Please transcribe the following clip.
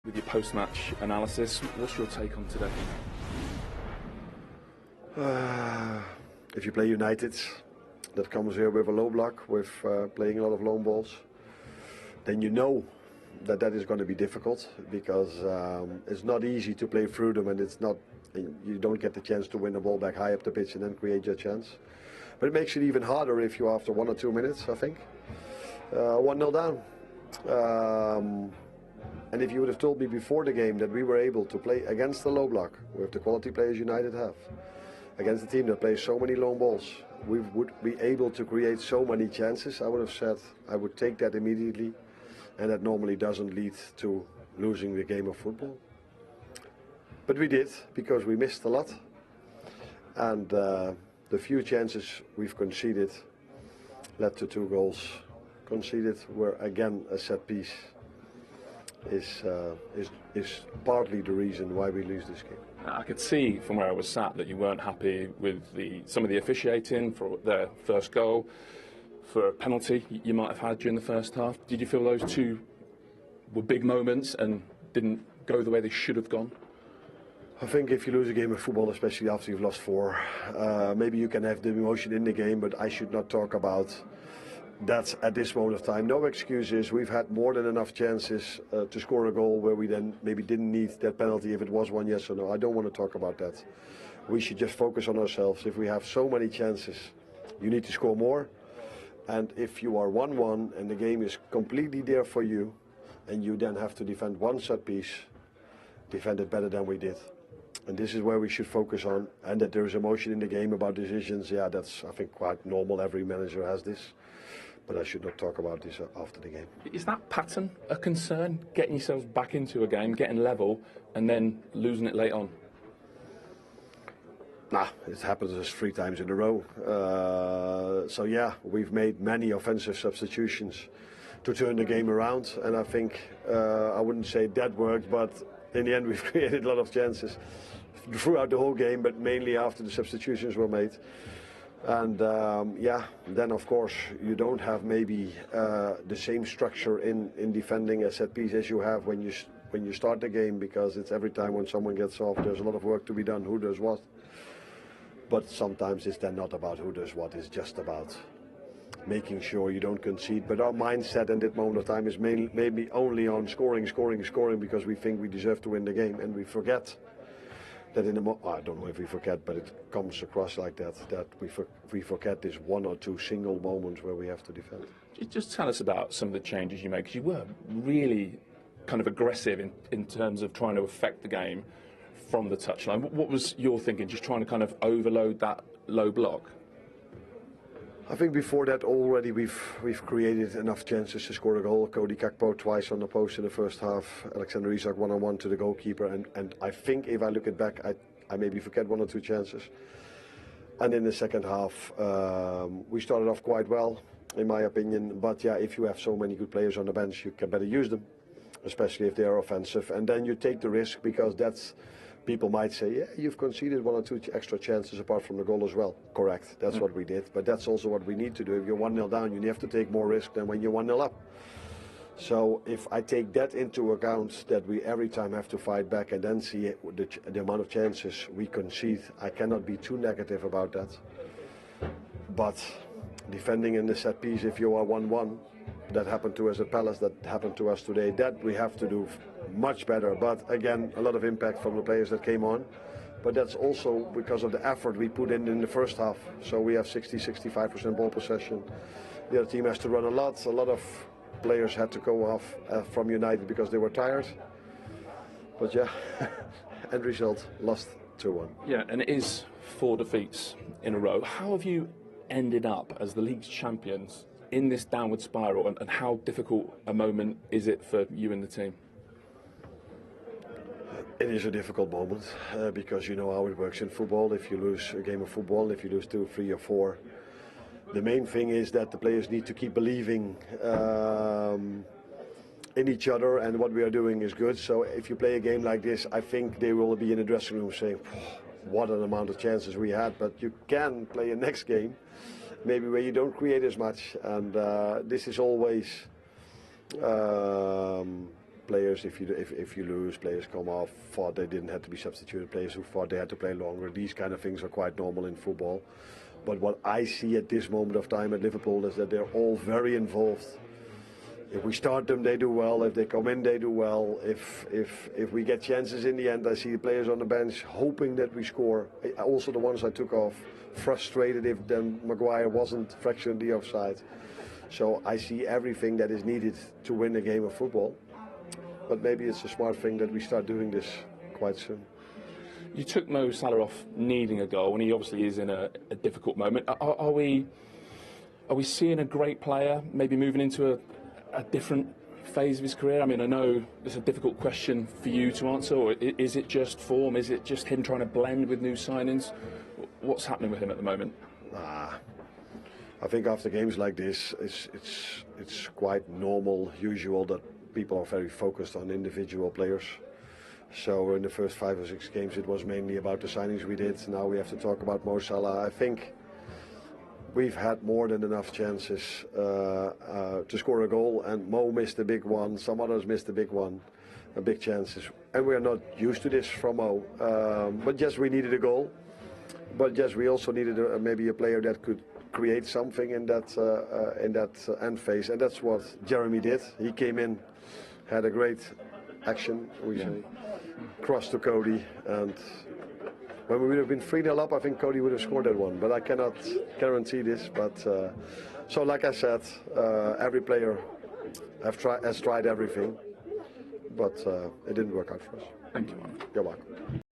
With your post-match analysis, what's your take on today? If you play United, that comes here with a low block, with playing a lot of long balls, then you know that is going to be difficult, because it's not easy to play through them, and you don't get the chance to win the ball back high up the pitch and then create your chance. But it makes it even harder if you, after 1 or 2 minutes, I think, 1-0 down. And if you would have told me before the game that we were able to play against the low block with the quality players United have, against a team that plays so many long balls, we would be able to create so many chances, I would have said I would take that immediately, and that normally doesn't lead to losing the game of football. But we did, because we missed a lot, and the few chances we've conceded led to 2 goals conceded, were again a set piece. Is partly the reason why we lose this game. I could see from where I was sat that you weren't happy with some of the officiating for their first goal, for a penalty you might have had during the first half. Did you feel those 2 were big moments and didn't go the way they should have gone? I think if you lose a game of football, especially after you've lost 4, maybe you can have the emotion in the game, but I should not talk about that at this moment of time. No excuses. We've had more than enough chances to score a goal where we then maybe didn't need that penalty, if it was one, yes or no. I don't want to talk about that. We should just focus on ourselves. If we have so many chances, you need to score more. And if you are 1-1 and the game is completely there for you, and you then have to defend 1 set piece, defend it better than we did. And this is where we should focus on. And that there is emotion in the game about decisions, yeah, that's, I think, quite normal. Every manager has this. But I should not talk about this after the game. Is that pattern a concern? Getting yourselves back into a game, getting level, and then losing it late on? Nah, it happens us 3 times in a row. So yeah, we've made many offensive substitutions to turn the game around, and I think I wouldn't say that worked, but in the end we've created a lot of chances throughout the whole game, but mainly after the substitutions were made. And yeah, then of course you don't have maybe the same structure in defending a set piece as you have when you start the game, because it's every time when someone gets off, there's a lot of work to be done, who does what. But sometimes it's then not about who does what, it's just about making sure you don't concede. But our mindset in that moment of time is maybe only on scoring, because we think we deserve to win the game, and we forget that in the I don't know if we forget, but it comes across like that we forget this 1 or 2 single moments where we have to defend. Just tell us about some of the changes you made, because you were really kind of aggressive in terms of trying to affect the game from the touchline. What was your thinking, just trying to kind of overload that low block? I think before that already we've created enough chances to score a goal. Cody Gakpo twice on the post in the first half. Alexander Isak 1-on-1 to the goalkeeper. And I think if I look it back, I maybe forget 1 or 2 chances. And in the second half, we started off quite well, in my opinion. But yeah, if you have so many good players on the bench, you can better use them, especially if they are offensive. And then you take the risk, because that's... People might say, yeah, you've conceded 1 or 2 extra chances apart from the goal as well. Correct, that's what we did. But that's also what we need to do. If you're 1-0 down, you have to take more risk than when you're 1-0 up. So if I take that into account, that we every time have to fight back and then see the amount of chances we concede, I cannot be too negative about that. But defending in the set piece, if you are 1-1, that happened to us at Palace, that happened to us today, that we have to do much better. But again, a lot of impact from the players that came on. But that's also because of the effort we put in the first half. So we have 60-65% ball possession. The other team has to run a lot. A lot of players had to go off from United because they were tired. But yeah, end result, lost 2-1. Yeah, and it is 4 defeats in a row. How have you ended up as the league's champions in this downward spiral, and how difficult a moment is it for you and the team? It is a difficult moment because you know how it works in football. If you lose a game of football, if you lose 2, 3 or 4, the main thing is that the players need to keep believing in each other, and what we are doing is good. So if you play a game like this, I think they will be in the dressing room saying, what an amount of chances we had. But you can play a next game maybe where you don't create as much, and this is always players. If you lose, players come off, thought they didn't have to be substituted, players who thought they had to play longer. These kind of things are quite normal in football. But what I see at this moment of time at Liverpool is that they're all very involved. If we start them, they do well. If they come in, they do well. If we get chances in the end, I see the players on the bench hoping that we score. Also the ones I took off, frustrated if then Maguire wasn't fractionally offside. So I see everything that is needed to win a game of football. But maybe it's a smart thing that we start doing this quite soon. You took Mo Salah off needing a goal, and he obviously is in a difficult moment. Are we seeing a great player maybe moving into a different phase of his career? I mean, I know it's a difficult question for you to answer, or is it just form? Is it just him trying to blend with new signings? What's happening with him at the moment? I think after games like this, it's quite normal, usual that people are very focused on individual players. So in the first 5 or 6 games, it was mainly about the signings we did. Now we have to talk about Mo Salah. I think we've had more than enough chances to score a goal, and Mo missed a big one. Some others missed a big chances, and we are not used to this from Mo. But yes, we needed a goal. But yes, we also needed maybe a player that could create something in that end phase, and that's what Jeremy did. He came in, had a great action, cross to Cody, and when we would have been 3-0 up, I think Cody would have scored that one, but I cannot guarantee this. But so, like I said, every player has tried everything, but it didn't work out for us. Thank you. You're welcome.